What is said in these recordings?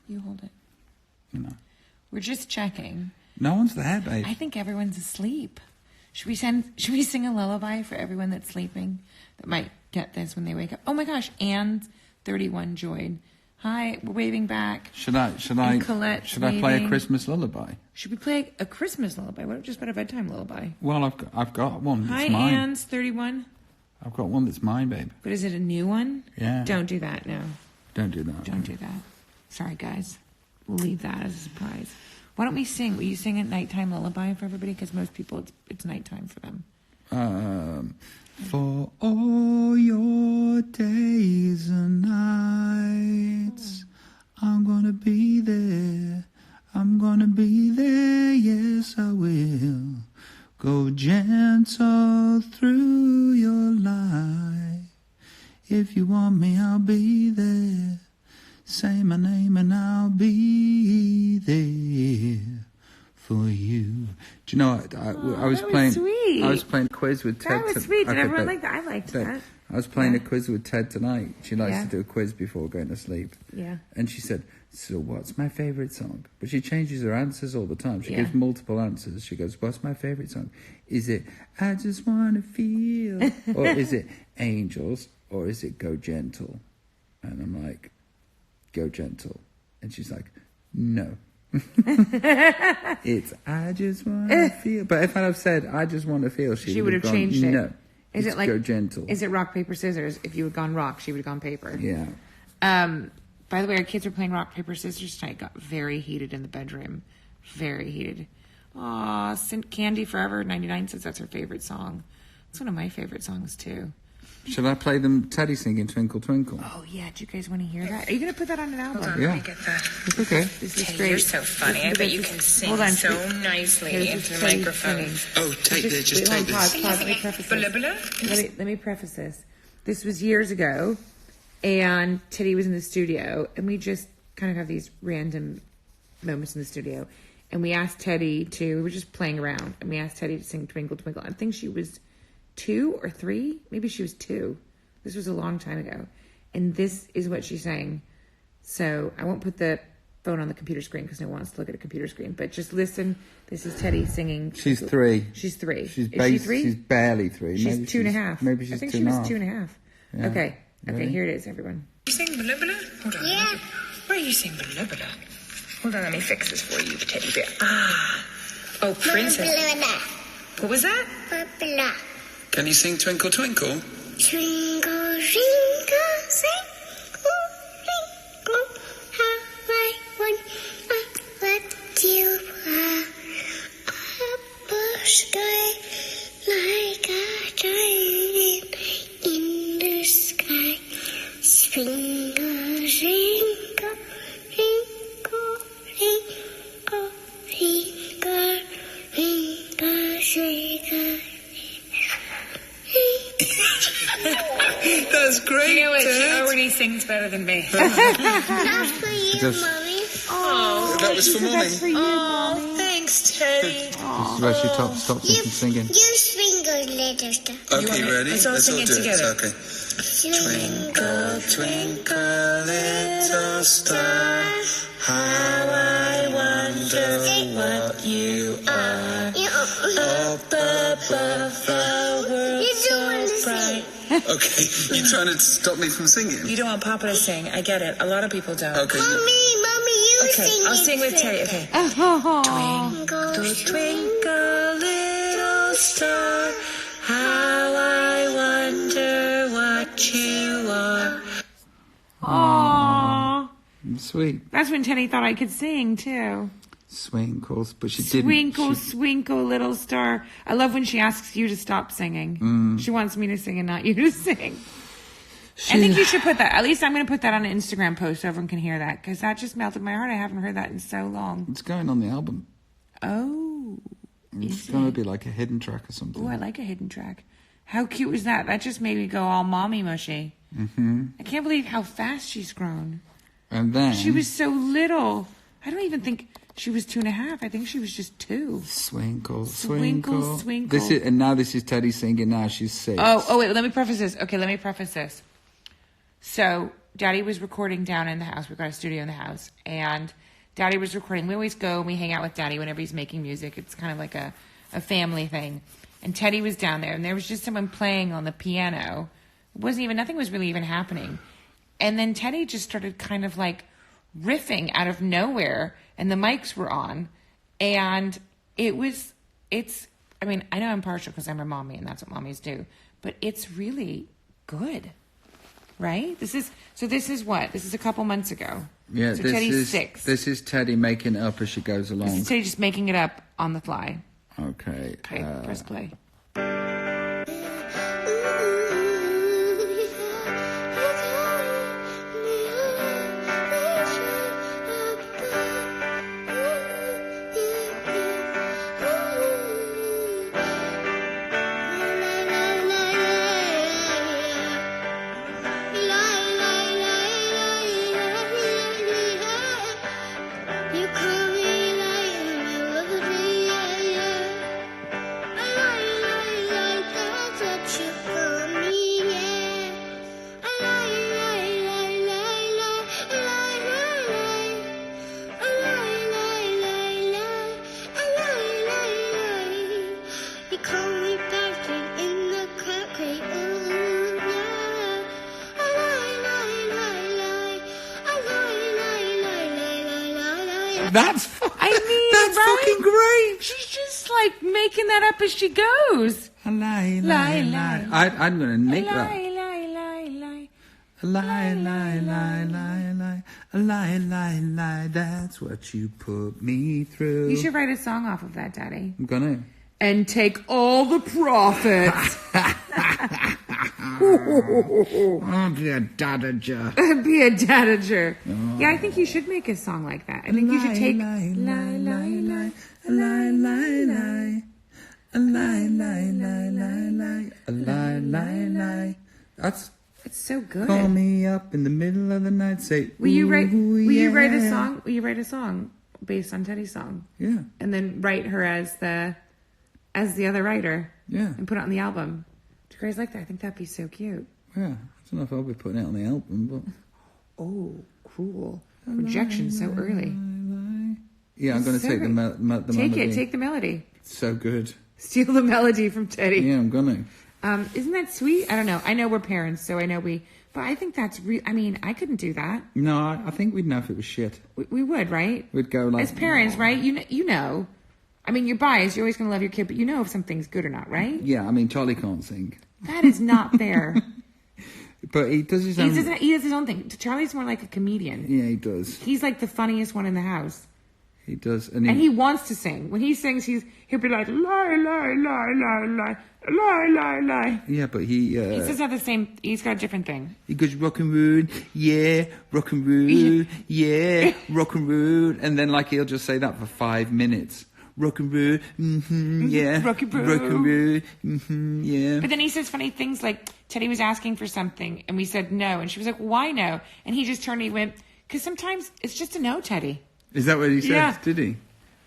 You hold it. No. We're just checking. No one's there, babe. I think everyone's asleep. Should we sing a lullaby for everyone that's sleeping that might get this when they wake up? Oh my gosh, Anne's 31 joined. Hi, we're waving back. Should I play a Christmas lullaby? Should we play a Christmas lullaby? What just about a bedtime lullaby? Well, I've got one. Hi, mine. Anne's 31. I've got one that's mine, babe. But is it a new one? Yeah. Don't do that, no. Don't do that. Don't do that. Sorry, guys. We'll leave that as a surprise. Why don't we sing? Will you sing a nighttime lullaby for everybody? Because most people, it's nighttime for them. For all your days and nights, I'm gonna be there. I'm gonna be there, yes I will. Go gentle through your life. If you want me, I'll be there. Say my name and I'll be there for you. Do you know what? I was playing. Sweet. I was playing a quiz with Ted. That was sweet. Did everyone like that? I liked that. I was playing a quiz with Ted tonight. She likes Yeah. to do a quiz before going to sleep. Yeah. And she said, "So what's my favorite song?" But she changes her answers all the time. She Yeah. gives multiple answers. She goes, "What's my favorite song? Is it I Just Wanna Feel, or is it Angels, or is it Go Gentle?" And I'm like, "Go Gentle." And she's like, "No." It's I Just Wanna Feel. But if I'd have said I Just Wanna Feel, she would have changed it. No. Is it's it like Go Gentle? Is it rock, paper, scissors? If you had gone rock, she would have gone paper. Yeah. By the way, our kids were playing rock, paper, scissors tonight. It got very heated in the bedroom. Very heated. Aw, Candy Forever 99 says that's her favorite song. It's one of my favorite songs, too. Should I play them Teddy singing Twinkle Twinkle? Oh, yeah. Do you guys want to hear that? Are you going to put that on an album? Hold on, Yeah. let me get that. It's okay. This is Teddy, great. you're so funny. I bet you can sing Hold on, so Teddy. nicely Here's into the Teddy microphone. singing. Oh, take this, just Wait, hold take on, this. pause. Let me preface Blah, this. blah. Let me preface this. This was years ago, and Teddy was in the studio, and we just kind of have these random moments in the studio. And we asked Teddy we were just playing around, and we asked Teddy to sing Twinkle Twinkle. I think she was 2 or 3. Maybe she was 2. This was a long time ago. And this is what she sang. So I won't put the phone on the computer screen because no one wants to look at a computer screen. But just listen. This is Teddy singing. She's 3. She's 3. Is she 3? She's barely 3. She's Maybe 2.5. Maybe she's I think 2 she was and a half. 2.5. Yeah. Okay. Okay, Ready? here it is, everyone. You sing blah, blah? Hold on. Yeah. Where are you sing blah, blah? Hold on, let me fix this for you, teddy bear. Ah. Oh, princess. What was that? Blah. Can you sing Twinkle Twinkle? Twinkle, twinkle, twinkle, twinkle, how I wonder what you are. Up sky like a diamond in the sky. Twinkle, twinkle, twinkle, twinkle, twinkle, twinkle, twinkle. That's great. You know what? She Dad. already sings better than me. That's for you, Just- Mommy. Oh, That was for That's for Mummy. you, oh, Mommy. thanks, Teddy. This is where she stops him from singing. You sprinkle little stuff. Okay, want it? ready? Let's all sing it do together. Okay. Twinkle, Twinkle, little star, how I wonder what you are. Up above the world You don't want to so bright. sing. Okay, you're trying to stop me from singing? You don't want Papa to sing. I get it. A lot of people don't. Okay. Mommy, you Okay, sing I'll it sing with first. Teddy. Okay. Twinkle, Twinkle, little star, how I wonder what you are. Aww. Sweet. That's when Teddy thought I could sing, too. Swinkles, but she didn't. Twinkle, twinkle, little star. I love when she asks you to stop singing. She wants me to sing and not you to sing. I think you should put that. At least I'm going to put that on an Instagram post so everyone can hear that. Because that just melted my heart. I haven't heard that in so long. It's going on the album. Oh. It's going to be like a hidden track or something. Oh, I like a hidden track. How cute was that? That just made me go all mommy mushy. Mm-hmm. I can't believe how fast she's grown. And then She was so little. I don't even think she was 2.5. I think she was just 2. Swinkle, Swinkle, swinkle. swinkle. Now this is Teddy singing. Now she's 6. Oh, wait. Let me preface this. Okay, let me preface this. So Daddy was recording down in the house. We've got a studio in the house. And Daddy was recording. We always go and we hang out with Daddy whenever he's making music. It's kind of like a family thing. And Teddy was down there. And there was just someone playing on the piano. Nothing was really even happening. And then Teddy just started kind of like riffing out of nowhere. And the mics were on. And I know I'm partial because I'm a mommy and that's what mommies do. But it's really good. Right? This is what? This is a couple months ago. Yeah, so Teddy's 6. This is Teddy making it up as she goes along. This is Teddy just making it up on the fly. Okay. Okay, press play. That's right? fucking great. She's just like making that up as she goes. Lie. I'm going to nick that. Lie. That's what you put me through. You should write a song off of that, Daddy. I'm going to. And take all the profits. I'll be a dadager. Be a dadager. Oh. Yeah, I think you should make a song like that. I think you should take lie. That's it's so good. Call me up in the middle of the night. Say, will you write a song? Will you write a song based on Teddy's song? Yeah. And then write her as the other writer. Yeah. And put it on the album. Do you guys like that? I think that'd be so cute. Yeah. I don't know if I'll be putting it on the album, but oh, cool. Rejection so early. Yeah, I'm going to take the melody. Take the melody. It's so good. Steal the melody from Teddy. Yeah, I'm going to. Isn't that sweet? I don't know. I know we're parents, so I know but I think that's I mean, I couldn't do that. No, I think we'd know if it was shit. We would, right? We'd go like... As parents, right? You know. I mean, you're biased. You're always going to love your kid, but you know if something's good or not, right? Yeah, I mean, Charlie can't sing. That is not fair. But he does his own... He does his own thing. Charlie's more like a comedian. Yeah, he does. He's like the funniest one in the house. He does. And he wants to sing. When he sings, he'll be like, lie, lie, lie, lie, lie, lie, lie, lie. Yeah, but he doesn't have the same... He's got a different thing. He goes, rock and roll, yeah, rock and roll, yeah, rock and roll. And then, like, he'll just say that for 5 minutes. Rock and roll, yeah. Rock and roll. Rock and roll, yeah. But then he says funny things like, Teddy was asking for something, and we said no. And she was like, why no? And he just turned and he went, because sometimes it's just a no, Teddy. Is that what he said? Yeah. Did he?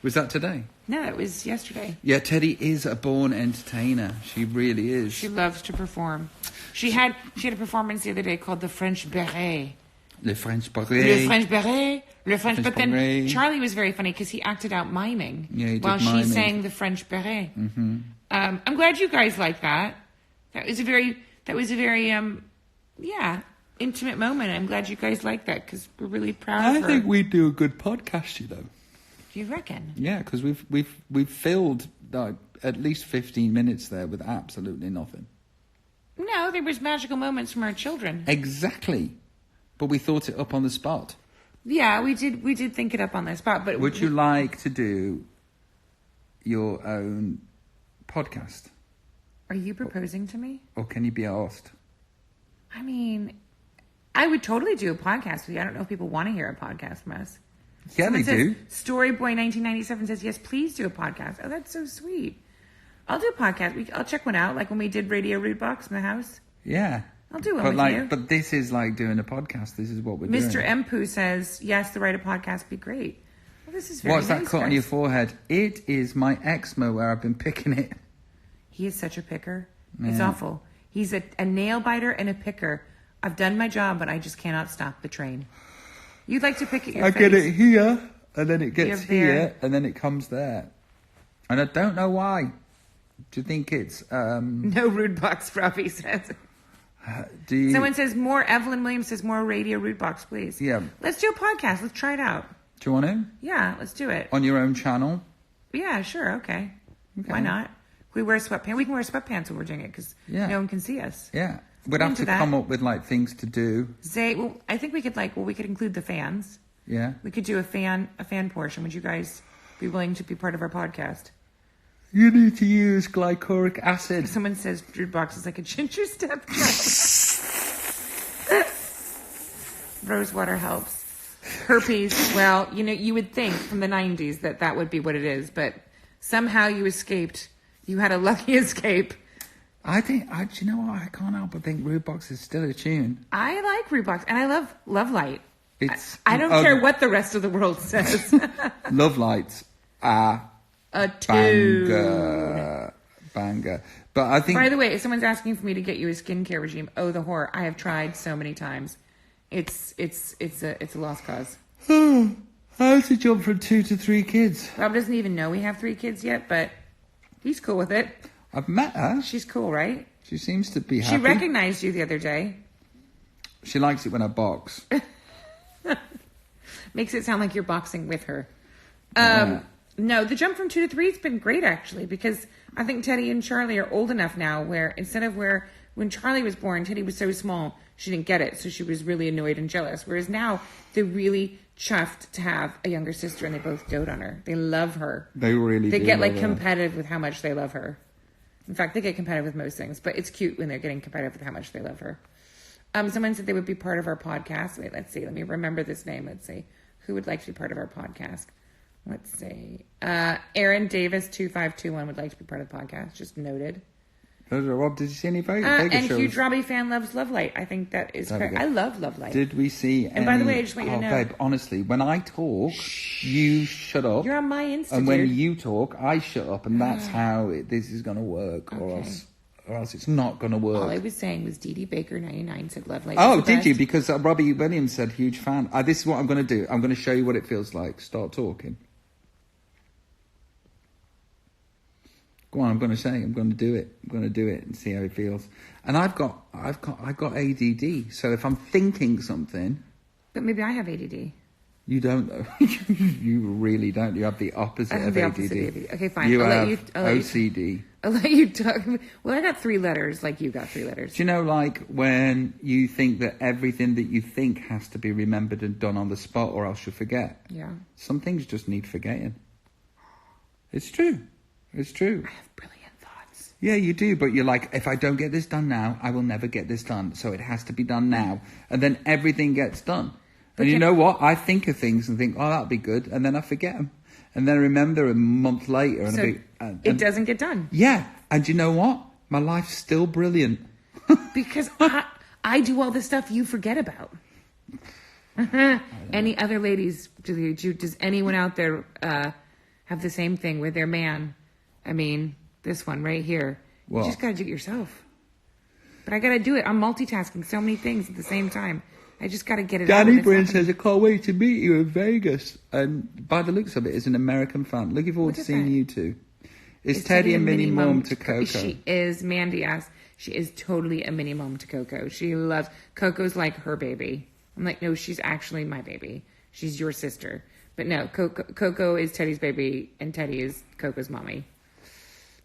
Was that today? No, it was yesterday. Yeah, Teddy is a born entertainer. She really is. She loves to perform. She had a performance the other day called the French Beret. Le French Beret. Le French Beret. Le French. But then Charlie was very funny because he acted out miming while she sang the French Beret. Mm-hmm. I'm glad you guys like that. That was a very intimate moment. I'm glad you guys like that because we're really proud of her. I think we'd do a good podcast, you know. Do you reckon? Yeah, because we've filled at least 15 minutes there with absolutely nothing. No, there was magical moments from our children. Exactly. But we thought it up on the spot. Yeah, we did think it up on the spot. But would you like to do your own podcast? Are you proposing to me? Or can you be asked? I mean, I would totally do a podcast with you. I don't know if people want to hear a podcast from us. Yeah, Someone they do. Storyboy1997 says, yes, please do a podcast. Oh, that's so sweet. I'll do a podcast. I'll check one out, like when we did Radio Root Box in the house. Yeah. I'll do one with you. But this is like doing a podcast. This is what we're doing. Mr. Mpu says, yes, the write a podcast would be great. Well, this is very What's that nice, cut guys. on your forehead? It is my eczema where I've been picking it. He is such a picker. Yeah. It's awful. He's a nail biter and a picker. I've done my job, but I just cannot stop the train. You'd like to pick at your I face. get it here, and then it gets You're there. here, and then it comes there. And I don't know why. Do you think it's... No rude box, Robbie says. do you... Someone says more, Evelyn Williams says more radio rude box, please. Yeah. Let's do a podcast. Let's try it out. Do you want to? Yeah, let's do it. On your own channel? Yeah, sure, okay. Why not? We wear sweatpants. We can wear sweatpants when we're doing it because no one can see us. Yeah. We'd have to come up with, like, things to do. Well, I think we could, we could include the fans. Yeah. We could do a fan portion. Would you guys be willing to be part of our podcast? You need to use glycolic acid. Someone says Rude Box is like a ginger step. Rosewater helps. Herpes. Well, you would think from the 90s that would be what it is, but somehow you escaped. You had a lucky escape. I think, do you know what? I can't help but think Rude Box is still a tune. I like Rude Box, and I love Love Light. I don't care what the rest of the world says. Love Lights are a tune. Banger. But I think... By the way, if someone's asking for me to get you a skincare regime, oh, the horror. I have tried so many times. It's a lost cause. How to jump from 2 to 3 kids? Rob doesn't even know we have 3 kids yet, but he's cool with it. I've met her. She's cool, right? She seems to be happy. She recognized you the other day. She likes it when I box. Makes it sound like you're boxing with her. Yeah. No, the jump from 2 to 3 has been great, actually, because I think Teddy and Charlie are old enough now where instead of when Charlie was born, Teddy was so small, she didn't get it, so she was really annoyed and jealous. Whereas now, they're really chuffed to have a younger sister, and they both dote on her. They love her. They really do. They get, competitive with how much they love her. In fact, they get competitive with most things, but it's cute when they're getting competitive with how much they love her. Someone said they would be part of our podcast. Wait, let's see. Let me remember this name. Let's see. Who would like to be part of our podcast? Let's see. Aaron Davis 2521 would like to be part of the podcast. Just noted. Rob, did you see any Vegas and shows? huge Robbie fan loves Love Light. I think that is correct. I love Love Light. Did we see And by the way, I just want you to know. Babe, honestly, when I talk, you shut up. You're on my Insta, And when you talk, I shut up. And that's how this is going to work. Okay. Or else it's not going to work. All I was saying was Dee Dee Baker 99 said Love Light. Oh, did you? Because Robbie Williams said huge fan. This is what I'm going to do. I'm going to show you what it feels like. Start talking. Go on, I'm going to do it. I'm going to do it and see how it feels. And I've got ADD. So if I'm thinking something, But maybe I have ADD. you don't though. You really don't. You have the opposite I have of the ADD. opposite of ADD. Okay, fine. You I'll have let you OCD. I'll let you talk. Well, I got 3 letters like you got 3 letters. Do you know, like, when you think that everything that you think has to be remembered and done on the spot or else you forget? Yeah. Some things just need forgetting. It's true. It's true. I have brilliant thoughts. Yeah, you do, but you're like, if I don't get this done now, I will never get this done. So it has to be done now. And then everything gets done. And you know what? I think of things and think, oh, that'll be good. And then I forget them. And then I remember a month later. And it doesn't get done. Yeah. And you know what? My life's still brilliant. Because I do all the stuff you forget about. Any other ladies, does anyone out there have the same thing with their man? I mean, this one right here. What? You just got to do it yourself. But I got to do it. I'm multitasking so many things at the same time. I just got to get it out. Danny Bryn says, I can't wait to meet you in Vegas. And by the looks of it, is an American fan. Looking forward to seeing you two. Is Teddy a mini mom to Coco? She is. Mandy asked. She is totally a mini mom to Coco. She loves... Coco's like her baby. I'm like, no, she's actually my baby. She's your sister. But no, Coco is Teddy's baby, and Teddy is Coco's mommy.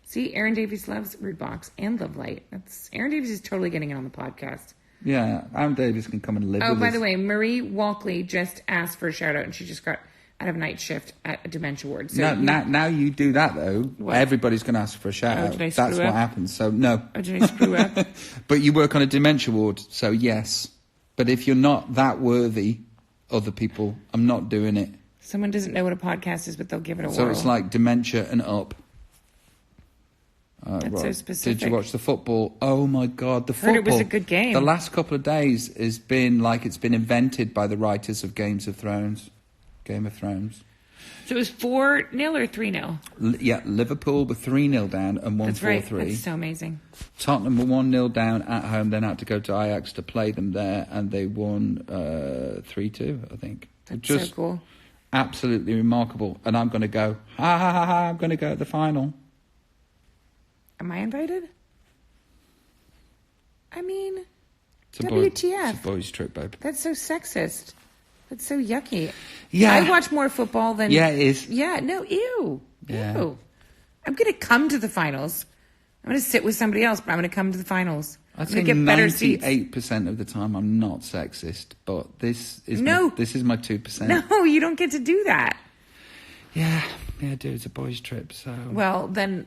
See, Aaron Davies loves Rude Box and Love Light. Aaron Davies is totally getting it on the podcast. Yeah, Aaron Davies can come and live with us. Oh, by the way, Marie Walkley just asked for a shout out, and she just got out of night shift at a dementia ward. So now you do that though. What? Everybody's going to ask for a shout out. That's what happens. So no. Oh, did I screw up? But you work on a dementia ward, so yes. But if you're not that worthy, other people, I'm not doing it. Someone doesn't know what a podcast is, but they'll give it a whirl. So it's like dementia and up. That's so specific. Did you watch the football? Oh my God, the football. Heard it was a good game. The last couple of days has been like it's been invented by the writers of Game of Thrones. So it was 4-0 or 3-0? Yeah, Liverpool were 3-0 down and won 4-3. That's right. That's so amazing. Tottenham were 1-0 down at home, then had to go to Ajax to play them there, and they won 3-2, I think. That's Just so cool. absolutely remarkable. And I'm going to go, I'm going to go at the final. Am I invited? I mean, It's a WTF. It's a boys' trip, babe. That's so sexist. That's so yucky. Yeah. I watch more football than... Yeah, it is. Yeah, no, ew. Yeah. Ew. I'm going to come to the finals. I'm going to sit with somebody else, but I'm going to come to the finals. I'd I'm say going to get better seats. 98% of the time I'm not sexist, but this is No. my 2%. No, you don't get to do that. Yeah, dude, it's a boys' trip, so... Well, then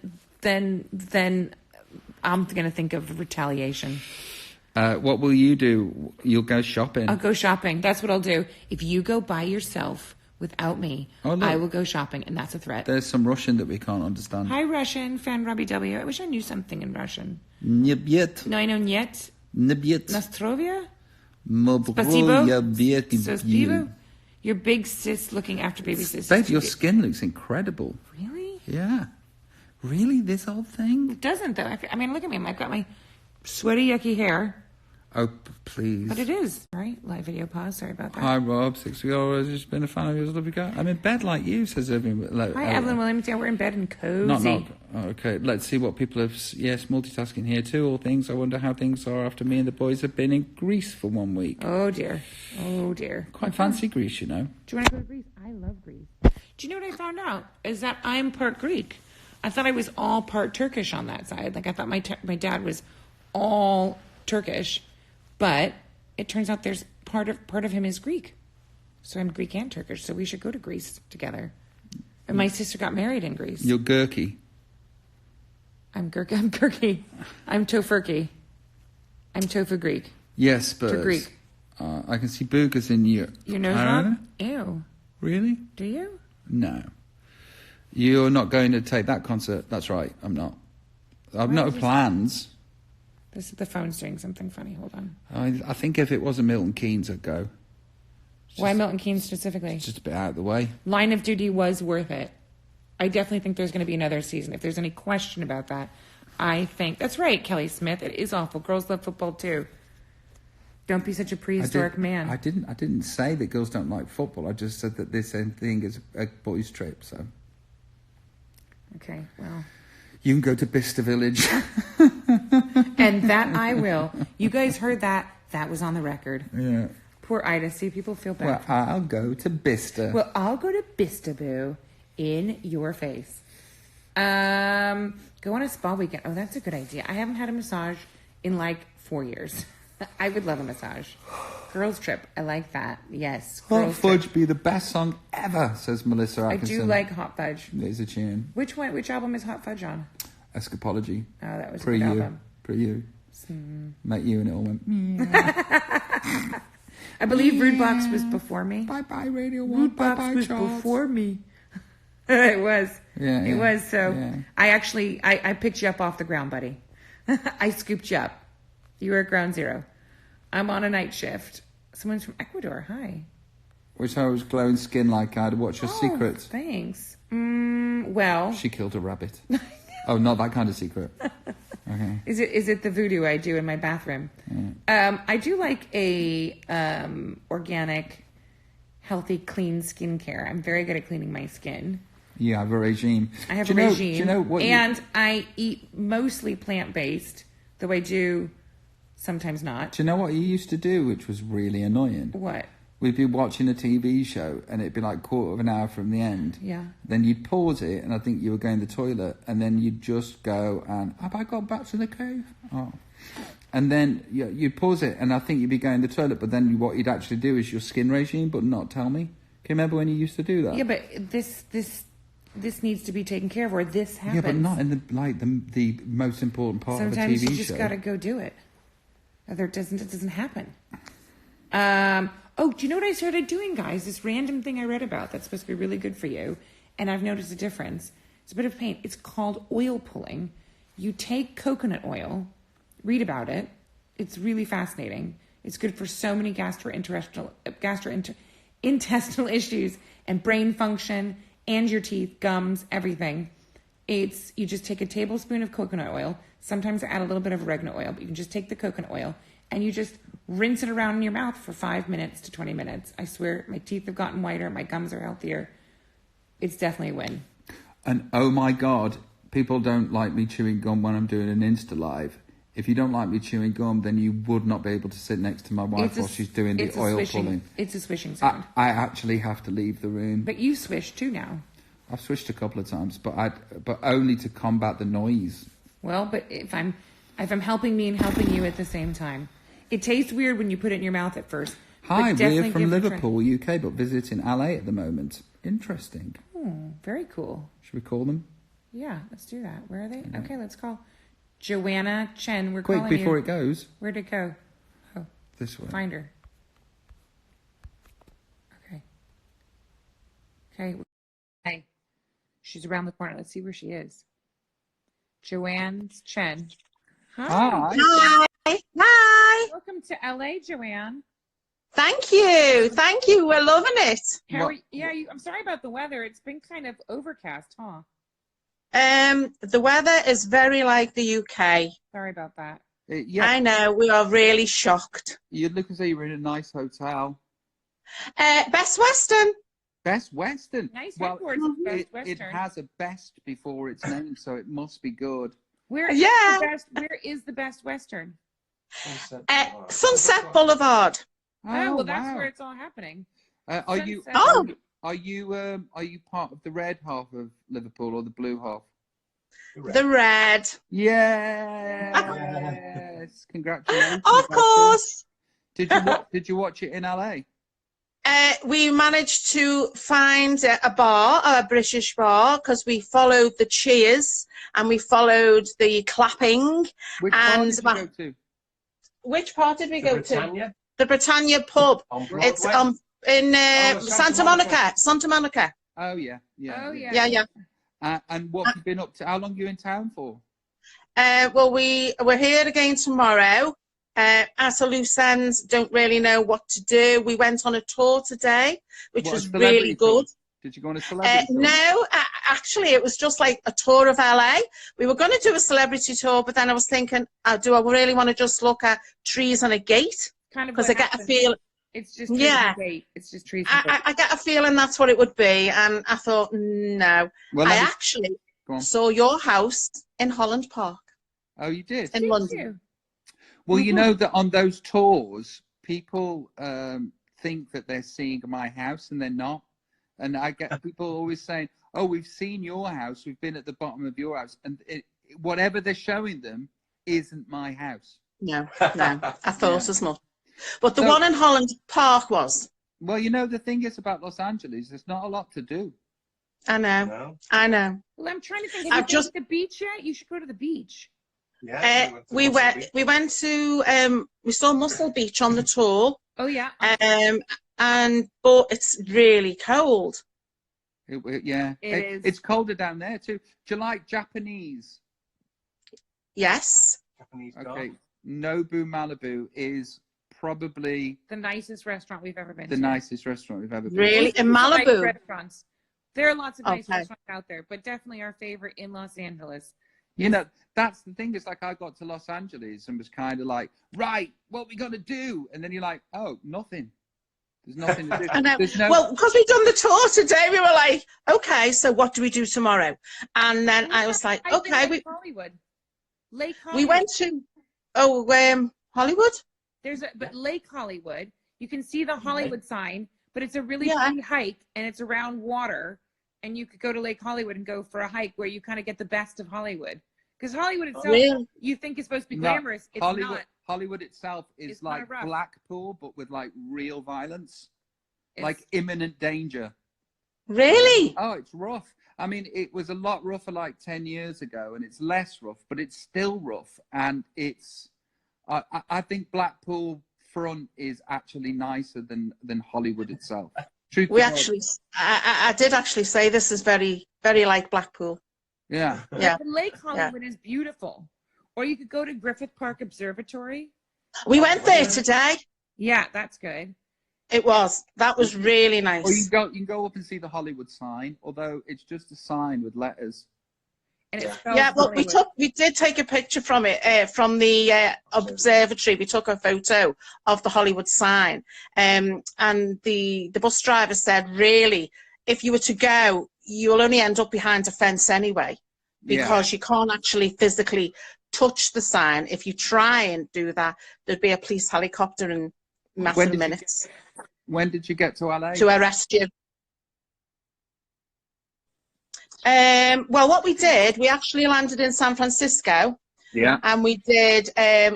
I'm going to think of retaliation. What will you do? You'll go shopping. I'll go shopping. That's what I'll do. If you go by yourself without me, Oh, look. I will go shopping, and that's a threat. There's some Russian that we can't understand. Hi, Russian fan Robbie W. I wish I knew something in Russian. Nyebyet. No, I know niet. Nyebyet. Nastrovia? Spasibo. Spasibo? Your big sis looking after baby sis. Babe, your skin looks incredible. Really? Yeah. Really? This old thing? It doesn't, though. I mean, look at me. I've got my sweaty, yucky hair. Oh, please. But it is. All right, live video pause. Sorry about that. Hi, Rob. 6 weeks old. I've just been a fan of yours. Love you, guys. I'm in bed like you, says everyone. Hi, Evelyn Williams. Yeah, we're in bed and cozy. Not. Oh, okay, let's see what people have... Yes, multitasking here too. All things. I wonder how things are after me and the boys have been in Greece for 1 week. Oh, dear. Oh, dear. Quite fancy Greece, you know. Do you want to go to Greece? I love Greece. Do you know what I found out? Is that I'm part Greek. I thought I was all part Turkish on that side. Like, I thought my dad was all Turkish. But it turns out there's part of him is Greek. So I'm Greek and Turkish. So we should go to Greece together. And my sister got married in Greece. You're Gurky. I'm Gurky. I'm Tofurky. I'm Tofu Greek. Yes, but... To Greek. I can see boogers in you. Your nose wrong? Ew. Really? Do you? No. You're not going to take that concert. That's right, I'm not. I've no plans. The phone's doing something funny. Hold on. I think if it wasn't Milton Keynes, I'd go. Why Milton Keynes specifically? Just a bit out of the way. Line of Duty was worth it. I definitely think there's going to be another season. If there's any question about that, I think... That's right, Kelly Smith. It is awful. Girls love football, too. Don't be such a prehistoric man. I didn't say that girls don't like football. I just said that this thing is a boys' trip, so... Okay, well... You can go to Bicester Village. And that I will. You guys heard that. That was on the record. Yeah. Poor Ayda. See, people feel bad. Well, I'll go to Bicester. Well, I'll go to Bistaboo in your face. Go on a spa weekend. Oh, that's a good idea. I haven't had a massage in like 4 years. I would love a massage. Girls trip. I like that. Yes. Hot Girls Fudge trip. be the best song ever, says Melissa Atkinson. I do like Hot Fudge. There's a tune. Which one? Which album is Hot Fudge on? Escapology. Oh, that was a Pre good you. album. Pre you. Met you and it all went... I believe Rude Box was before me. Bye-bye, Radio 1. Rude Box Bye-bye, was Charles. before me. It was. Yeah, It was. So yeah. I picked you up off the ground, buddy. I scooped you up. You were at ground zero. I'm on a night shift. Someone's from Ecuador. Hi. Wish I was glowing skin like I'd watch your secrets. Thanks. Well. She killed a rabbit. Oh, not that kind of secret. Okay. Is it the voodoo I do in my bathroom? I do like a organic, healthy, clean skincare. I'm very good at cleaning my skin. You have a regime. I have a regime. Do you know what? And I eat mostly plant-based, though I do sometimes not. Do you know what you used to do, which was really annoying? What? We'd be watching a TV show, and it'd be like quarter of an hour from the end. Yeah. Then you'd pause it, and I think you were going to the toilet, and then you'd just go, and have I got back to the cave? Oh. And then you'd pause it, and I think you'd be going to the toilet, but then what you'd actually do is your skin regime, but not tell me. Can you remember when you used to do that? Yeah, but this needs to be taken care of, or this happens. Yeah, but not in the most important part Sometimes of a TV show. you just got to go do it. Other it doesn't happen. Oh, do you know what I started doing, guys? This random thing I read about that's supposed to be really good for you, and I've noticed a difference. It's a bit of pain. It's called oil pulling. You take coconut oil, read about it. It's really fascinating. It's good for so many gastrointestinal intestinal issues and brain function and your teeth, gums, everything. You just take a tablespoon of coconut oil. Sometimes I add a little bit of oregano oil, but you can just take the coconut oil and you just rinse it around in your mouth for 5 minutes to 20 minutes. I swear my teeth have gotten whiter. My gums are healthier. It's definitely a win. And oh my God, people don't like me chewing gum when I'm doing an Insta Live. If you don't like me chewing gum, then you would not be able to sit next to my wife while she's doing the oil pulling. It's a swishing sound. I actually have to leave the room. But you swish too now. I've swished a couple of times, but only to combat the noise. Well, but if I'm helping me and helping you at the same time, it tastes weird when you put it in your mouth at first. Hi, we're from Liverpool, UK, but visiting LA at the moment. Interesting. Very cool. Should we call them? Yeah, let's do that. Where are they? Yeah. Okay, let's call Joanna Chen. We're quick calling you. Before it goes. Where'd it go? Oh, this way. Find her. Okay. Hey, she's around the corner. Let's see where she is. Joanne Chen. Hi. Hi. Hi. Welcome to LA, Joanne. Thank you. Thank you. We're loving it. I'm sorry about the weather. It's been kind of overcast, huh? The weather is very like the UK. Sorry about that. Yeah. I know. We are really shocked. You look as though you're in a nice hotel. Best Western. Best Western. Nice well, headboards of Best Western. It has a best before its name, so it must be good. Where is the Best Western? Sunset Boulevard. Oh, well, that's where it's all happening. Are you part of the red half of Liverpool or the blue half? The red. Yes. Congratulations. Of course. Did you watch it in LA? We managed to find a bar, a British bar, because we followed the cheers and we followed the clapping. Which bar did you go to? Which part did we go to? The Britannia pub. It's in Santa Monica. Santa Monica. Oh yeah. Yeah. And what have you been up to? How long are you in town for? Well, we're here again tomorrow. At a loose ends, don't really know what to do. We went on a tour today, which was really good. Did you go on a celebrity tour? No, actually, it was just like a tour of LA. We were going to do a celebrity tour, but then I was thinking, do I really want to just look at trees and a gate? Kind of because I get a feeling. It's just trees and a gate. It's just trees. I get a feeling that's what it would be, and I thought, no. Well, I actually saw your house in Holland Park. Oh, you did? In London. Well, you know that on those tours, people think that they're seeing my house and they're not. And I get people always saying, oh, we've seen your house. We've been at the bottom of your house. And whatever they're showing them isn't my house. No. I thought as much. But the one in Holland Park was. Well, you know, the thing is about Los Angeles, there's not a lot to do. I know. I know. Well, I'm trying to think. Have you been to the beach yet? You should go to the beach. Yeah, we went to we saw Muscle Beach on the tour. Oh yeah. But it's really cold. It's colder down there too. Do you like Japanese? Yes. Japanese. Okay. Nobu Malibu is probably the nicest restaurant we've ever been to. The nicest restaurant we've ever been really? to. In Malibu? Nice restaurants. There are lots of nice restaurants out there, but definitely our favorite in Los Angeles. You know, that's the thing. It's like I got to Los Angeles and was kind of like, right, what we got to do? And then you're like, oh, nothing. There's nothing to do. I know. Well, because we've done the tour today, we were like, okay, so what do we do tomorrow? And then I was like, okay. Lake Hollywood. We went to, Hollywood? But Lake Hollywood, you can see the Hollywood sign, but it's a really pretty hike and it's around water. And you could go to Lake Hollywood and go for a hike where you kind of get the best of Hollywood. Because Hollywood itself, you think is supposed to be glamorous. It's not. Hollywood itself is like Blackpool, but with like real violence, like imminent danger. Really? Oh, it's rough. I mean, it was a lot rougher like 10 years ago, and it's less rough, but it's still rough. And it's, I think Blackpool front is actually nicer than Hollywood itself. I did actually say this is very, very like Blackpool. Yeah. Yeah. Lake Hollywood is beautiful. Or you could go to Griffith Park Observatory. We went there today. Yeah, that's good. It was. That was really Or you nice. can go up and see the Hollywood sign, although it's just a sign with letters. And it Yeah. spells Yeah, well, Hollywood. we did take a picture from it, from the observatory. We took a photo of the Hollywood sign, and the bus driver said, really, if you were to go, you'll only end up behind a fence anyway, Yeah. because you can't actually physically touch the sign. If you try and do that, there'd be a police helicopter in a matter When of did you minutes When did you get to LA? to arrest you. Well, what we did, we actually landed in San Francisco, Yeah. and we did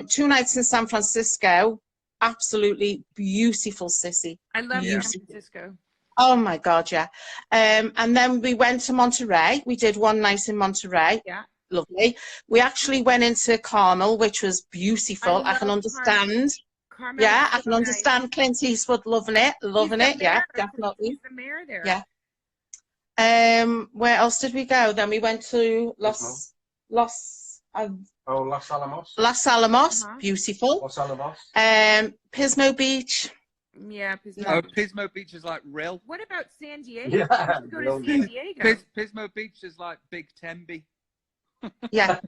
2 nights in San Francisco. Absolutely beautiful city. I love Yeah. San Francisco. Oh my God, yeah. And then we went to Monterey. We did 1 night in Monterey. Yeah. Lovely. We actually went into Carmel, which was beautiful. I can love understand. Carmel Yeah, is I so can nice. understand Clint Eastwood loving it. Loving He's it. the Yeah, mayor. definitely. He's the mayor there. Yeah. Where else did we go? Then we went to Los Los Alamos. Las Alamos, Uh-huh. beautiful. Los Alamos. Pismo Beach. Yeah. Pismo. Oh, Pismo Beach is like real. What about San Diego? Yeah, We should go to brilliant. San Diego. Pismo Beach is like Big Tenby. Yeah,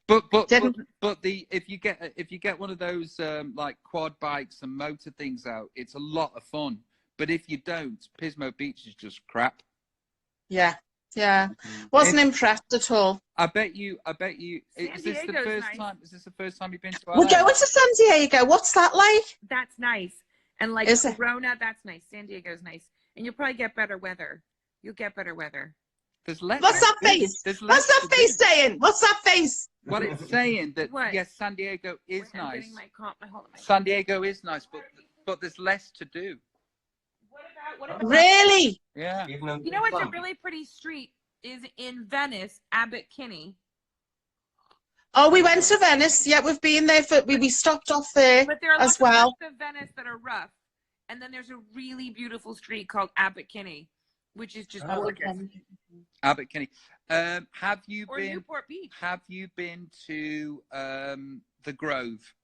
But Didn't- if you get one of those like quad bikes and motor things out, it's a lot of fun. But if you don't, Pismo Beach is just crap. yeah. Wasn't impressed at all. I bet you. Is this the Diego's first nice. time? Is this the first time you've been to We're LA? going to San Diego. What's that like? That's nice. And like Is it? Corona, that's nice. San Diego's nice. And you'll probably get better weather. You'll get better weather. There's less. What's that face? There's What's less that to face do. saying? What's that face? Well, it's saying that What? yes, San Diego is Wait, I'm nice. getting my hold on, my San Diego is nice, but there's less to do. What about Really? Yeah. you know what's a really pretty street is in Venice, Abbot Kinney. Oh, we went to Venice. Yeah, we've been there we stopped off there But there are as lots well. of parts of Venice that are rough. And then there's a really beautiful street called Abbot Kinney, which is just gorgeous. Abbot Kinney. Have you Or been? Newport Beach. Have you been to the Grove?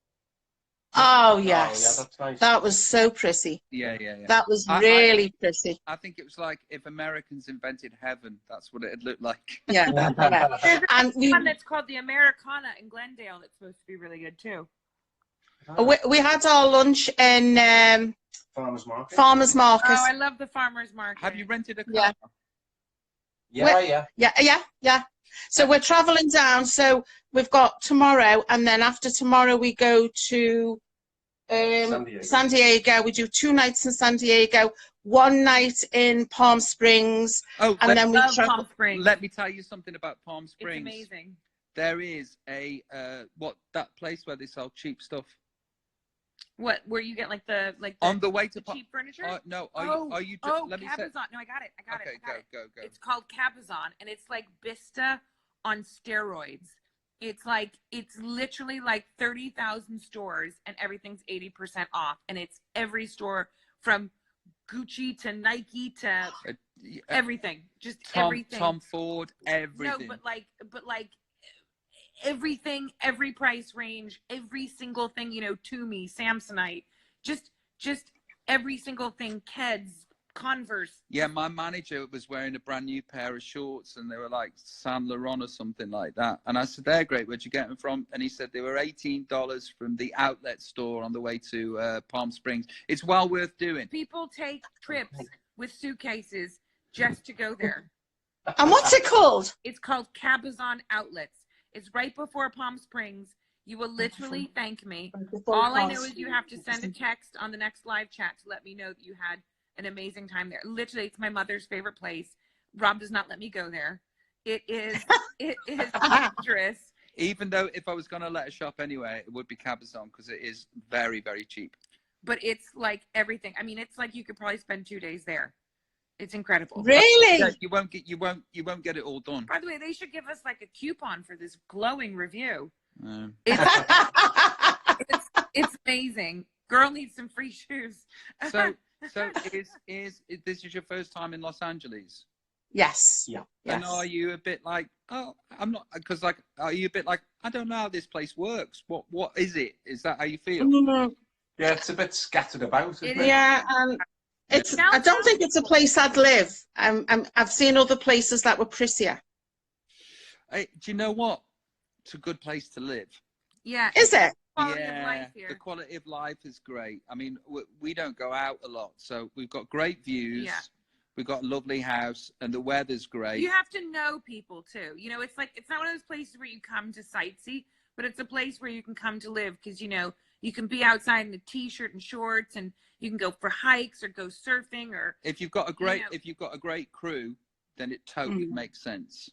Oh, Oh, yes. yeah, that's nice. That was so pretty. Yeah. That was I- really pretty. I think it was like if Americans invented heaven, that's what it'd look like. Yeah. yeah. There's And we, one that's called the Americana in Glendale that's supposed to be really good too. we had our lunch in Farmers Market. Farmers Market. Oh, I love the farmers market. Have you rented a car? Yeah. Yeah. Yeah. So we're traveling down. So we've got tomorrow, and then after tomorrow we go to San Diego. We do 2 nights in San Diego, 1 night in Palm Springs, Oh, and then we Love travel. Palm Springs. let me tell you something about Palm It's Springs. amazing. There is a that place where they sell cheap stuff. What? Where you get like the On the way to cheap furniture? no, Let me say. Cabazon. No, I got it. I got Okay, it. I got it. go. It's called Cabazon, and it's like Vista on steroids. It's literally like 30,000 stores, and everything's 80% off, and it's every store from Gucci to Nike to everything, just everything. Tom Ford, everything. No, but like everything, every price range, every single thing, Tumi, Samsonite, just every single thing, Keds, Converse. Yeah, my manager was wearing a brand new pair of shorts, and they were like Saint Laurent or something like that. And I said, "They're great. Where'd you get them from?" And he said they were $18 from the outlet store on the way to Palm Springs. It's well worth doing. People take trips with suitcases just to go there. And what's it called? It's called Cabazon Outlets. It's right before Palm Springs. You will literally thank me. All I know is you have to send a text on the next live chat to let me know that you had an amazing time there. Literally, it's my mother's favorite place. Rob does not let me go there. It is dangerous. Even though if I was going to let her shop anyway, it would be Cabazon because it is very, very cheap. But it's like everything. I mean, it's like you could probably spend 2 days there. It's incredible. Really? Yeah, you won't get it all done. By the way, they should give us like a coupon for this glowing review. Um, It's amazing. Girl needs some free shoes. so is this is your first time in Los Angeles? Yes. Yeah. And Yes. are you a bit like, oh, I'm not, because are you a bit like, I don't know how this place works. What is it? Is that how you feel? Yeah, it's a bit scattered about, isn't it? Yeah, and it's. I don't think it's a place I'd live. I've seen other places that were prettier. Hey, do you know what? It's a good place to live. Yeah. Is it? Quality of life here. The quality of life is great. I mean, we don't go out a lot, so we've got great views. Yeah. We've got a lovely house, and the weather's great. You have to know people too. You know, it's like, it's not one of those places where you come to sightsee, but it's a place where you can come to live, because, you know, you can be outside in a t-shirt and shorts, and you can go for hikes or go surfing, or If you've got a great, you know, if you've got a great crew, then it totally makes sense.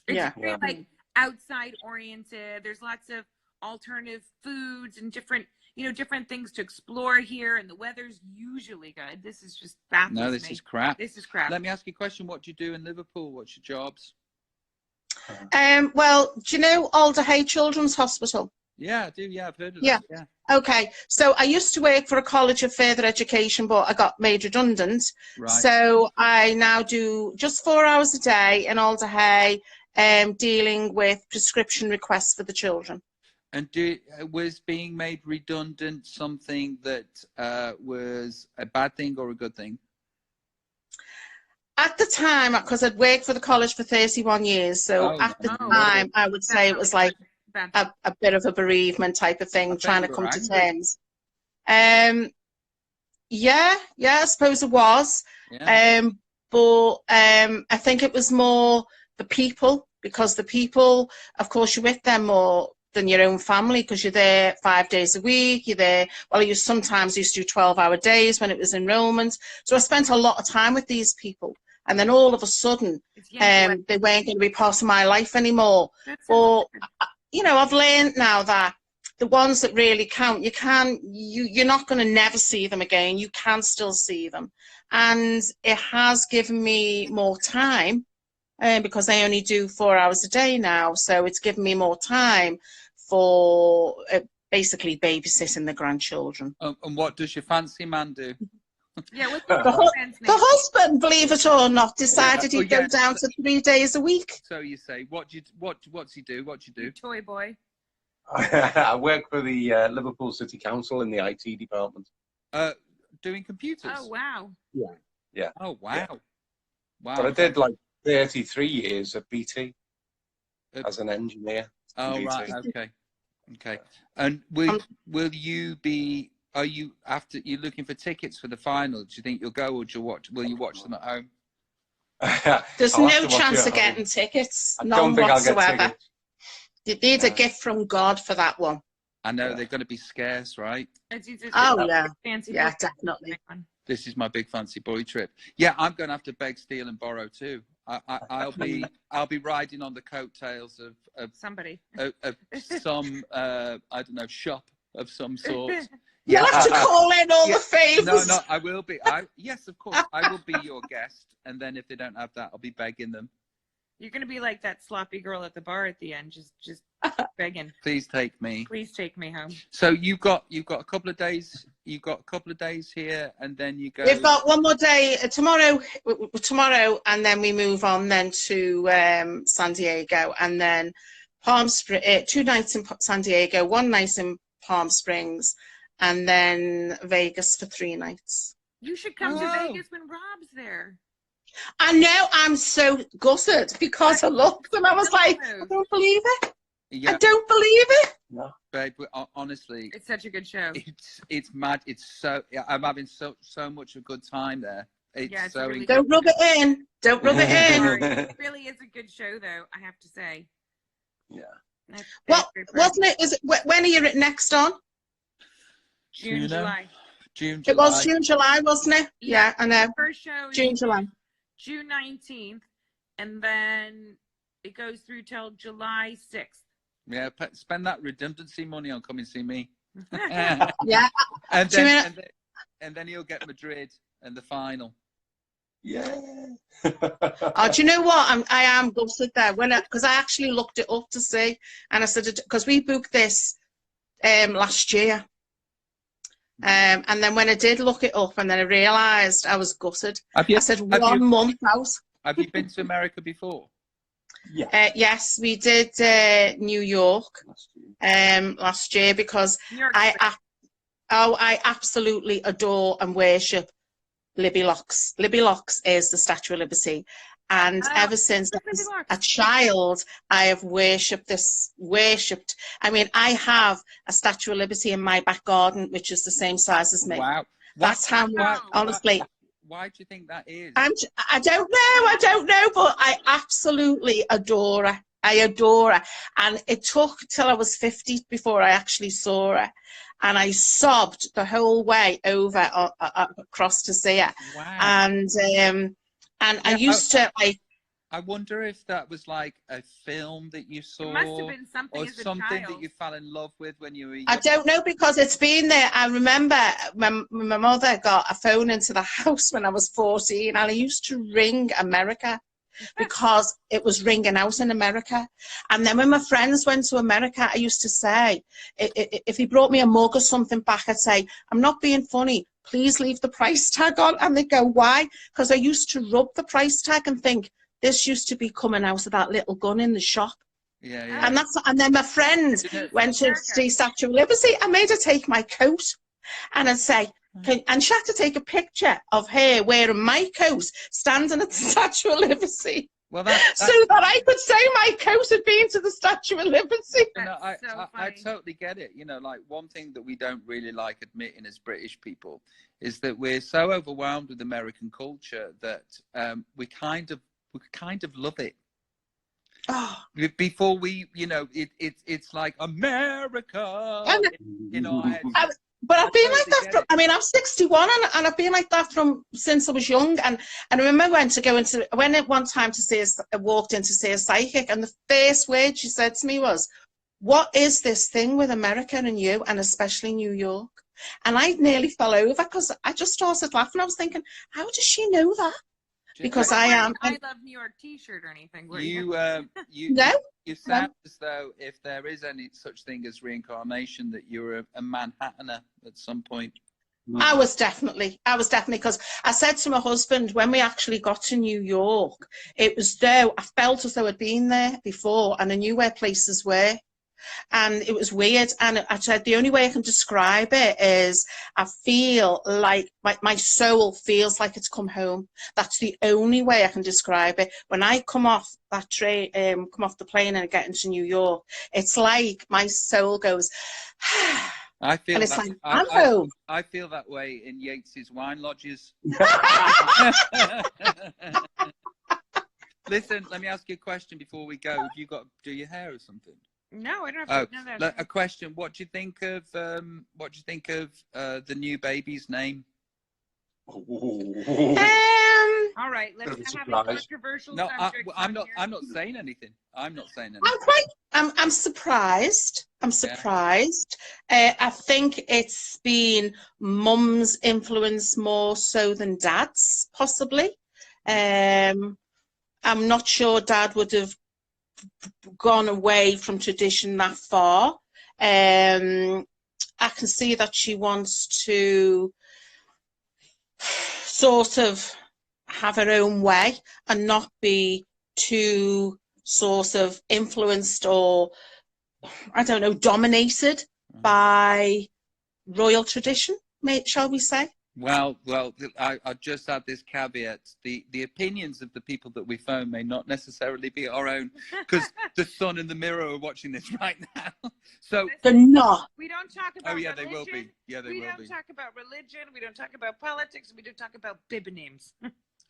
it's Yeah. very, like, outside oriented. There's lots of alternative foods and different, you know, different things to explore here, and the weather's usually good. This is just baffles No, this me. is crap. This is crap. Let me ask you a question. What do you do in Liverpool? What's your jobs? Well, do you know Alder Children's Hospital? Yeah, I do. Yeah, I've heard of Yeah. that. Yeah. Okay, so I used to work for a college of further education, but I got made redundant. Right. So I now do just 4 hours a day in Alder dealing with prescription requests for the children. And was being made redundant something that was a bad thing or a good thing? At the time, because I'd worked for the college for 31 years, so at the time, I would say it was like a bit of a bereavement type of thing, trying to come to terms. Yeah, I suppose it was. Yeah. But I think it was more the people, because the people, of course, you're with them more than your own family, because you're there 5 days a week. You're there, well, you sometimes used to do 12-hour days when it was enrollment. So I spent a lot of time with these people. And then all of a sudden, they weren't going to be part of my life anymore. But, you know, I've learned now that the ones that really count, you're not going to never see them again. You can still see them. And it has given me more time, because I only do 4 hours a day now. So it's given me more time for basically babysitting the grandchildren. And what does your fancy man do? Yeah, what's The husband, believe it or not, decided he'd go down to 3 days a week. So you say, what's he do? What do you do? Toy boy. I work for the Liverpool City Council in the IT department. Doing computers? Oh, wow. Yeah. Oh, wow. Yeah. Wow. But I did like 33 years at BT as an engineer. Oh, BT. right. Okay. And will you be? Are you after you're looking for tickets for the final? Do you think you'll go, or will you watch them at home? There's no chance of getting tickets. None whatsoever. You need a gift from God for that one. I know they're going to be scarce, right? Oh yeah, yeah, definitely. This is my big fancy boy trip. Yeah, I'm going to have to beg, steal, and borrow too. I'll be riding on the coattails of somebody of some I don't know, shop of some sort. You have to call in all the favours. No, I will be. Yes, of course, I will be your guest. And then if they don't have that, I'll be begging them. You're gonna be like that sloppy girl at the bar at the end, just begging. Please take me. Please take me home. So you've got a couple of days. You've got a couple of days here, and then you go. We've got one more day tomorrow, and then we move on then to San Diego, and then 2 nights in San Diego, 1 night in Palm Springs, and then Vegas for 3 nights. You should come to Vegas when Rob's there. I know, I'm so gutted because I looked and I was like, I don't believe it. Yeah. I don't believe it. No. Babe, honestly, it's such a good show. It's mad. I'm having so much a good time there. It's so really don't rub it in. Don't rub it in. It really is a good show, though, I have to say. Yeah. Well, wasn't it? Is it? When are you next on? June, July. June, July. It was June, July, wasn't it? Yeah, I know. The first show is June, July. June 19th, and then it goes through till July 6th. Yeah, spend that redundancy money on come and see me. Yeah. And then he'll get Madrid and the final. Yeah. Oh, do you know what? I am gutted there because I actually looked it up to see, and I said because we booked this last year, and then when I did look it up, and then I realised I was gutted. I said 1 month out. Have you been to America before? Yeah. Yes, we did New York last year because Oh, I absolutely adore and worship Libby Locks. Libby Locks is the Statue of Liberty. And ever since I was a child, I have worshipped. I mean, I have a Statue of Liberty in my back garden, which is the same size as me. Wow. That's how much, honestly. Why do you think that is? I don't know, but I absolutely adore her. I adore her. And it took till I was 50 before I actually saw her. And I sobbed the whole way over across to see her. Wow. And I used to, like... I wonder if that was like a film that you saw, It must have been something or as a something child. that you fell in love with when you were young. I don't know, because it's been there. I remember my mother got a phone into the house when I was 14, and I used to ring America because it was ringing out in America. And then when my friends went to America, I used to say, if he brought me a mug or something back, I'd say, I'm not being funny, please leave the price tag on. And they'd go, why? Because I used to rub the price tag and think, this used to be coming out of that little gun in the shop. Yeah, yeah. And then my friend went to see Statue of Liberty. I made her take my coat, and I'd say, and she had to take a picture of her wearing my coat, standing at the Statue of Liberty. Well, so that I could say my coat had been to the Statue of Liberty. No, I totally get it. You know, like, one thing that we don't really like admitting as British people is that we're so overwhelmed with American culture that we kind of love it. Oh. Before we, you know, it's like America in our heads. But I've been like that from, I mean, I'm 61 and I've been like that from since I was young. And I remember I went at one time to see I walked in to see a psychic, and the first word she said to me was, what is this thing with America and you, and especially New York? And I nearly fell over because I just started laughing. I was thinking, how does she know that? Because I am. I love New York T-shirt or anything. You sound as though if there is any such thing as reincarnation, that you're a Manhattaner at some point. I was definitely, because I said to my husband when we actually got to New York, it was though I felt as though I'd been there before and I knew where places were. And it was weird. And I said, the only way I can describe it is I feel like my soul feels like it's come home. That's the only way I can describe it. When I come off that train, come off the plane and get into New York, it's like my soul goes, I feel and it's that, like, I'm home. I feel that way in Yates's wine lodges. Listen, let me ask you a question before we go. Have you got to do your hair or something? No, I don't have to. No, a question. What do you think of the new baby's name? All right, let's have a controversial subject. I'm not saying anything. I'm surprised. I'm surprised. I think it's been mum's influence more so than dad's, possibly. I'm not sure dad would have gone away from tradition that far. I can see that she wants to sort of have her own way and not be too sort of influenced or, I don't know, dominated by royal tradition, shall we say? Well, I just add this caveat. The opinions of the people that we phone may not necessarily be our own, because the sun and the mirror are watching this right now. So they're not. We don't talk about religion. They will be. Yeah, they will be. We don't talk about religion. We don't talk about politics. We don't talk about bib names.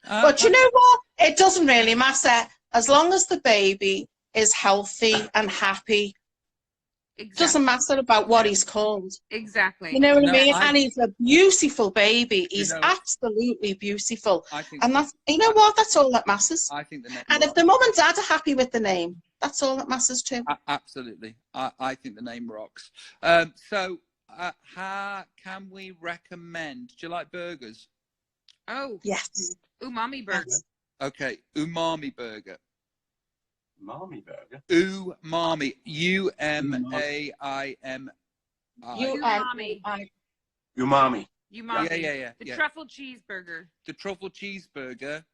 But you know what? It doesn't really matter. As long as the baby is healthy and happy, Exactly. Doesn't matter about what he's called. Exactly. You know what I mean? And he's a beautiful baby. He's absolutely beautiful. And that's, you know what? That's all that matters. I think and if the mum and dad are happy with the name, that's all that matters too. Absolutely. I think the name rocks. So how can we recommend? Do you like burgers? Oh. Yes. Umami burger. Yes. Okay. Umami burger. Umami burger. Umami. UMAIMI. Umami. Yeah. The truffle cheeseburger. The truffle cheeseburger.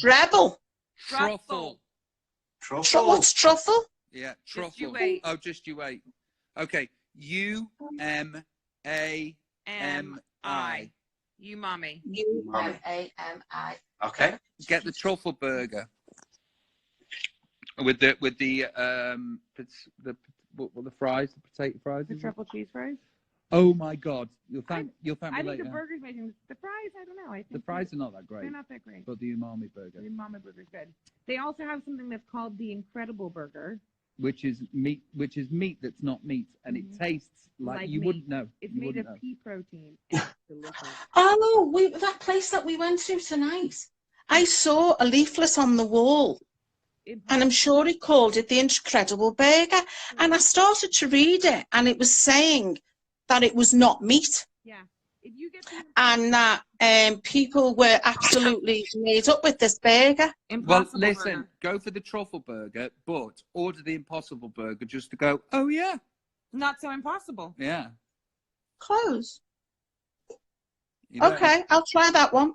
Treble. Truffle. What's truffle? Yeah, truffle. Just you wait. Oh, just you wait. Okay. UMAIMI. U-M-A-M-I. You mommy. U-M-A-M-I. Okay. Get the truffle burger with the what were the fries, the potato fries. The truffle cheese fries. Oh my God! You'll thank me I think later. the burger's amazing. The fries, I don't know. I think The fries are not that great. they're not that great. But the umami burger, The umami burger's good. They also have something that's called the Incredible Burger. which is meat that's not meat, and it tastes like you meat. wouldn't know. It's You made wouldn't of know. pea protein. And it's delicious. Oh, that place that we went to tonight. I saw a leaflet on the wall, and I'm sure it called it the Incredible Burger. And I started to read it, and it was saying that it was not meat. Yeah. If you get the And that people were absolutely made up with this burger. Impossible Well, listen, burger. go for the truffle burger, but order the Impossible Burger just to go. Oh yeah, Not so impossible. yeah. Close. You know? Okay, I'll try that one.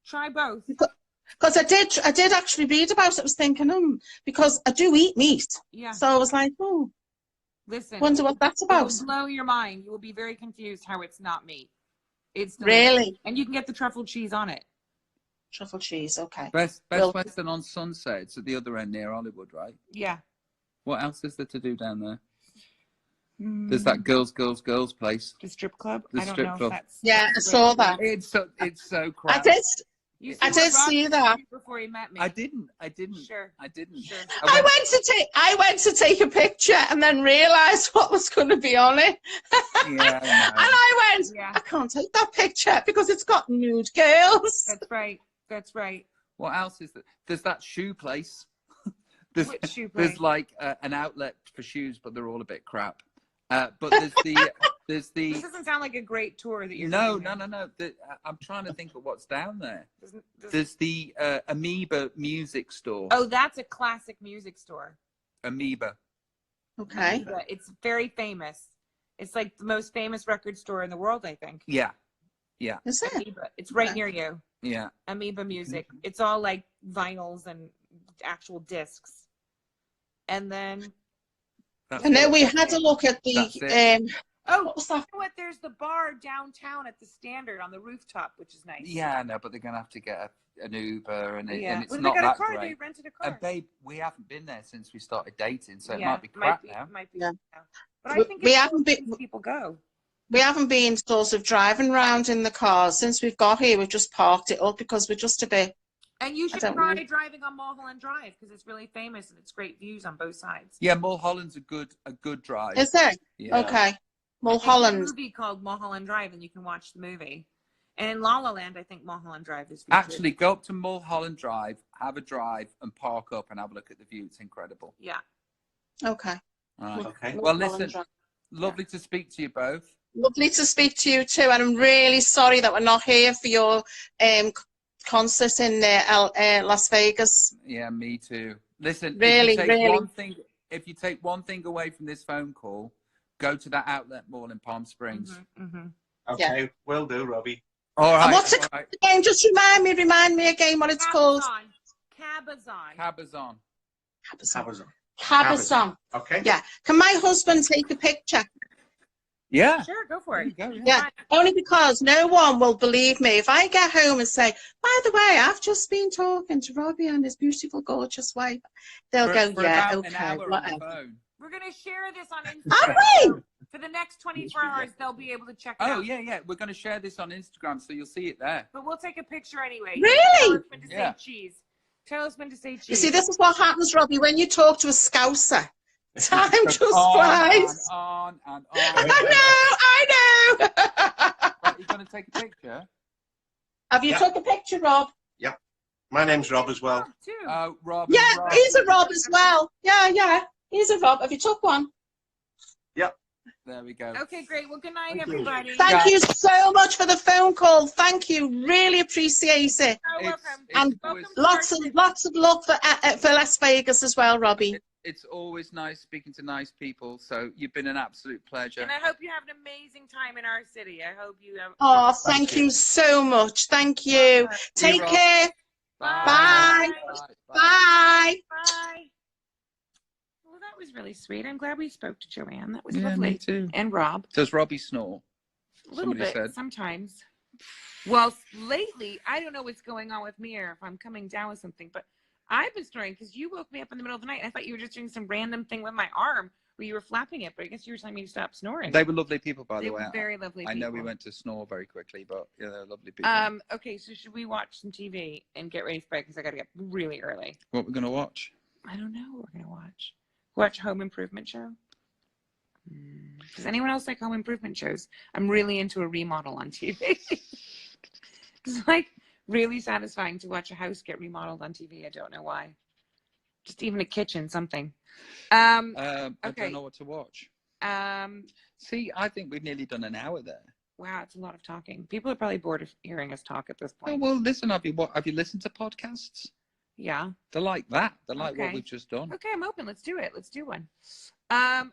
Try both. Because I did actually read about it. I was thinking, because I do eat meat. Yeah. So I was like, Listen. wonder what that's It about. will blow your mind. You will be very confused how it's not meat. It's delicious. Really? And you can get the truffle cheese on it. Truffle cheese, okay. Best Well- Western on Sunset. It's at the other end near Hollywood, right? Yeah. What else is there to do down there? There's that girls place. The strip club? The I don't strip know club. if that's... Yeah, I saw that. It's so I crap. did. You I what did Robbie see used that. to do before he met me. I didn't. Sure. I didn't. Sure. I went to take a picture and then realised what was going to be on it. Yeah, And I know. I went, Yeah. I can't take that picture because it's got nude girls. That's right. That's right. What else is there? There's that shoe place. There's Which shoe there's place? like an outlet for shoes, but they're all a bit crap. But there's the This doesn't sound like a great tour that you're no. doing. I'm trying to think of what's down there. Doesn't- There's the Amoeba music store. Oh, that's a classic music store. Amoeba. Okay. Amoeba. It's very famous. It's like the most famous record store in the world, I think. Yeah. Is it? Amoeba. It's right Okay. near you. Yeah. Amoeba Music. It's all like vinyls and actual discs. And then, That's And then it. we had a look at That's the, it. oh, what was that? you know what? There's the bar downtown at the Standard on the rooftop, which is nice. Yeah, no, but they're gonna have to get an Uber, and Yeah. and it's Well, not they got that a car. great. They rented a car. And babe, we haven't been there since we started dating, so it Yeah, might be crap now. Might be. Yeah. now. But I think We it's haven't cool been- since people go. We haven't been sort of driving around in the cars since we've got here. We've just parked it up because we're just a bit. And you should don't try know. driving on Mulholland Drive because it's really famous and it's great views on both sides. Yeah, Mulholland's a good drive. Is there? Yeah. Okay. There's a Mulholland. movie called Mulholland Drive, and you can watch the movie. And in La La Land, I think Mulholland Drive is featured. Actually, go up to Mulholland Drive, have a drive, and park up and have a look at the view. It's incredible. Yeah. Okay. Right. Okay. Well, Mulholland listen, Drive. lovely to speak to you both. Lovely to speak to you too, and I'm really sorry that we're not here for your concert in Las Vegas. Yeah, me too. Listen, Really, if you take really. if you take one thing away from this phone call, go to that outlet mall in Palm Springs. Mm-hmm. Okay, will do, Robbie. All right. And what's it all right. again? Just remind me again what it's called. Cabazon. Cabazon. Amazon. Cabazon. Okay. Yeah. Can my husband take a picture? Yeah. Sure, go for There you it. go. Yeah. Yeah. Only because no one will believe me if I get home and say, by the way, I've just been talking to Robbie and his beautiful, gorgeous wife. They'll go, For yeah, about an okay, hour on the whatever. phone. We're going to share this on Are Instagram. we? For the next 24 hours, they'll be able to check it Oh out. yeah. We're going to share this on Instagram, so you'll see it there. But we'll take a picture anyway. Really? Tell us when to Yeah. say cheese. Tell us when to say cheese. You see, this is what happens, Robbie, when you talk to a Scouser. Time just On flies. and on and on. I know. Right, you're going to take a picture? Have you Yeah. took a picture, Rob? My name's Rob as well. Too. Rob. Yeah, Rob. he's a Rob as well. Yeah. He's a Rob. Have you took one? There we go. Okay, great. Well, good night, Thank you. everybody. Thank you so much for the phone call. Thank you. Really appreciate it. You're welcome. And always, Lots of luck for Las Vegas as well, Robbie. it's always nice speaking to nice people. So you've been an absolute pleasure. And I hope you have an amazing time in our city. I hope you have. Oh, thank you so much. Thank you. Take Rob. care. Bye. Bye. Bye. Well, that was really sweet. I'm glad we spoke to Joanne. That was Yeah, lovely. me too. And Rob. Does Robbie snore? A little Somebody bit, said. sometimes. Well, lately, I don't know what's going on with me or if I'm coming down with something, but I've been snoring because you woke me up in the middle of the night. And I thought you were just doing some random thing with my arm where you were flapping it, but I guess you were telling me to stop snoring. They were lovely people, by the way. They were very lovely people. I know we went to snore very quickly, but yeah, they're lovely people. Okay, so should we watch some TV and get ready for bed? Because I got to get really early. What we're going to watch? I don't know what we're going to watch. Watch Home Improvement show? Does anyone else like home improvement shows? I'm really into a remodel on TV. It's like really satisfying to watch a house get remodeled on TV. I don't know why. Just even a kitchen, something. I okay. don't know what to watch. See, I think we've nearly done an hour there. Wow, it's a lot of talking. People are probably bored of hearing us talk at this point. Oh, well, listen, have you listened to podcasts? Yeah. They're like that. They're like what we've just done. Okay, I'm open. Let's do it. Let's do one.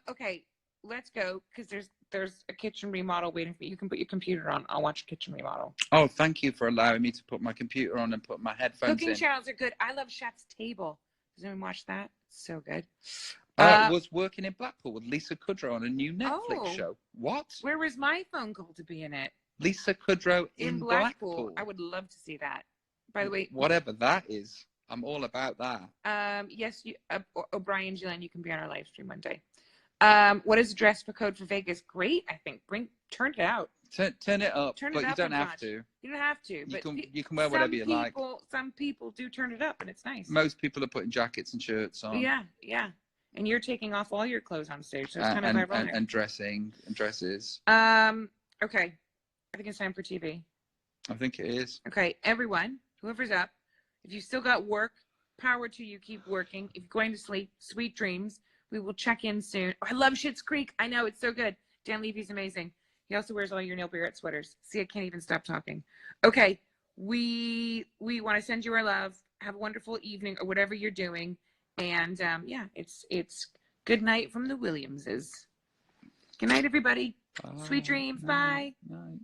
Okay. Let's go, because there's a kitchen remodel waiting for you. You can put your computer on. I'll watch a kitchen remodel. Oh, thank you for allowing me to put my computer on and put my headphones Cooking in. channels are good. I love Chef's Table. Does anyone watch that? It's so good. Was working in Blackpool with Lisa Kudrow on a new Netflix show. What? Where was my phone call to be in it? Lisa Kudrow in Blackpool. I would love to see that. By the way, whatever that is, I'm all about that. Yes, O'Brien Gillian, you can be on our live stream one day. What is the dress code for Vegas? Great, I think. Turn it out. Turn it up, Turn but it you up don't a have notch. to. You don't have to. But you can wear whatever you like. Some people do turn it up, and it's nice. Most people are putting jackets and shirts on. Yeah. And you're taking off all your clothes on stage, so it's kind of ironic. And dressing and dresses. Okay. I think it's time for TV. I think it is. Okay, everyone, whoever's up, if you still got work, power to you, keep working. If you're going to sleep, sweet dreams. We will check in soon. Oh, I love Schitt's Creek. I know, it's so good. Dan Levy's amazing. He also wears all your Neil Barrett sweaters. See, I can't even stop talking. Okay, we want to send you our love. Have a wonderful evening or whatever you're doing. And yeah, it's good night from the Williamses. Good night, everybody. Sweet dreams. Bye. Night.